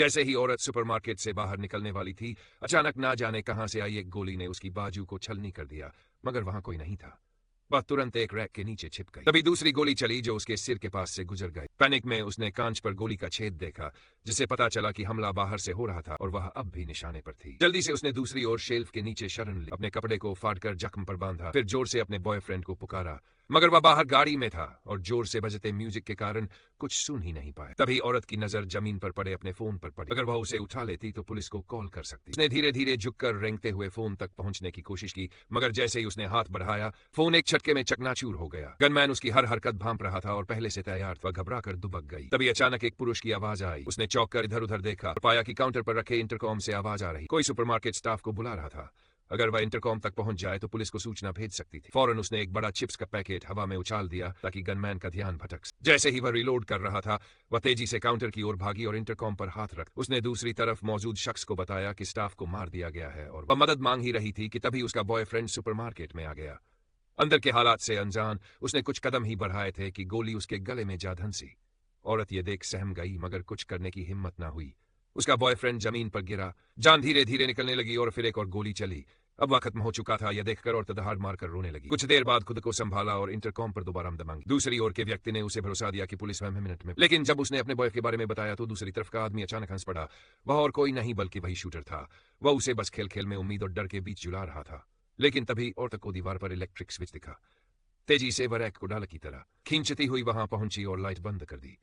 जैसे ही औरत सुपरमार्केट से बाहर निकलने वाली थी, अचानक ना जाने कहां से आई एक गोली ने उसकी बाजू को छलनी कर दिया, मगर वहां कोई नहीं था। वह तुरंत एक रैक के नीचे छिप गई। तभी दूसरी गोली चली जो उसके सिर के पास से गुजर गई। पैनिक में उसने कांच पर गोली का छेद देखा, जिससे पता चला कि हमला बाहर से हो रहा था और वह अब भी निशाने पर थी। जल्दी से उसने दूसरी ओर शेल्फ के नीचे शरण ली, अपने कपड़े को फाड़कर जख्म पर बांधा, फिर जोर से अपने बॉयफ्रेंड को पुकारा, मगर वह बाहर गाड़ी में था और जोर से बजते म्यूजिक के कारण कुछ सुन ही नहीं पाया। तभी औरत की नजर जमीन पर पड़े अपने फोन पर पड़ी। अगर वह उसे उठा लेती तो पुलिस को कॉल कर सकती। उसने धीरे धीरे झुककर रेंगते हुए फोन तक पहुंचने की कोशिश की, मगर जैसे ही उसने हाथ बढ़ाया, फोन एक झटके में चकनाचूर हो गया। गनमैन उसकी हर हरकत भांप रहा था और पहले से तैयार था। घबरा कर दुबक गई। तभी अचानक एक पुरुष की आवाज आई। उसने चौंक कर इधर उधर देखा और पाया कि काउंटर पर रखे इंटरकॉम से आवाज आ रही। कोई सुपरमार्केट स्टाफ को बुला रहा था। अगर वह इंटरकॉम तक पहुंच जाए तो पुलिस को सूचना भेज सकती थी। फौरन उसने एक बड़ा चिप्स का पैकेट हवा में उछाल दिया ताकि गनमैन का ध्यान भटक सके। जैसे ही वह रिलोड कर रहा था, वह तेजी से काउंटर की ओर भागी और इंटरकॉम पर हाथ रख उसने दूसरी तरफ मौजूद शख्स को बताया कि स्टाफ को मार दिया गया है और वह मदद मांग ही रही थी कि तभी उसका बॉयफ्रेंड सुपरमार्केट में आ गया। अंदर के हालात से अनजान उसने कुछ कदम ही बढ़ाए थे कि गोली उसके गले में जा धंसी। औरत ये देख सहम गई, मगर कुछ करने की हिम्मत ना हुई। उसका बॉयफ्रेंड जमीन पर गिरा, जान धीरे धीरे निकलने लगी और फिर एक और गोली चली। अब वह खत्म हो चुका था यह देखकर औरत दहाड़ मारकर रोने लगी। कुछ देर बाद खुद को संभाला और इंटरकॉम पर दोबारा मदद मांगी। दूसरी ओर के व्यक्ति ने उसे भरोसा दिया कि पुलिस 5 मिनट में। लेकिन जब उसने अपने बॉय के बारे में बताया तो दूसरी तरफ का आदमी अचानक हंस पड़ा। वह और कोई नहीं बल्कि वही शूटर था। वह उसे बस खेल खेल में उम्मीद और डर के बीच जुला रहा था। लेकिन तभी औरत को दीवार पर इलेक्ट्रिक स्विच दिखा। तेजी से वह रैक को डाल की तरह खींचती हुई वहां पहुंची और लाइट बंद कर दी।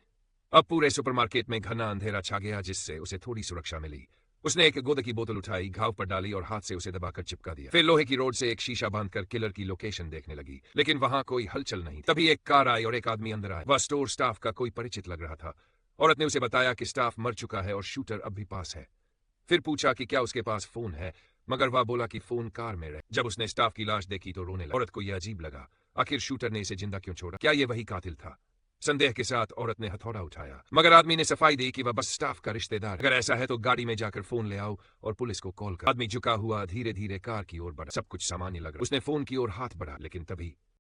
अब पूरे सुपरमार्केट में घना अंधेरा छा गया, जिससे उसे थोड़ी सुरक्षा मिली। उसने एक गोद की बोतल उठाई, घाव पर डाली और हाथ से उसे दबाकर चिपका दिया। फिर लोहे की रोड से एक शीशा बांधकर किलर की लोकेशन देखने लगी, लेकिन वहां कोई हलचल नहीं। तभी एक कार आई और एक आदमी अंदर आया। वह स्टोर स्टाफ का कोई परिचित लग रहा था। औरत ने उसे बताया कि स्टाफ मर चुका है और शूटर अब भी पास है। फिर पूछा कि क्या उसके पास फोन है, मगर वह बोला कि फोन कार में रहे। जब उसने स्टाफ की लाश देखी तो रोने लगा। औरत को यह अजीब लगा, आखिर शूटर ने इसे जिंदा क्यों छोड़ा? क्या ये वही कातिल था? संदेह के साथ औरत ने हथौड़ा उठाया, मगर आदमी ने सफाई दी कि वह बस स्टाफ का रिश्तेदार है। अगर ऐसा है तो गाड़ी में जाकर फोन ले आओ और पुलिस को कॉल कर। आदमी झुका हुआ धीरे धीरे कार की ओर बढ़ा। सब कुछ सामान्य लग रहा। उसने फोन की ओर हाथ बढ़ा, लेकिन तभी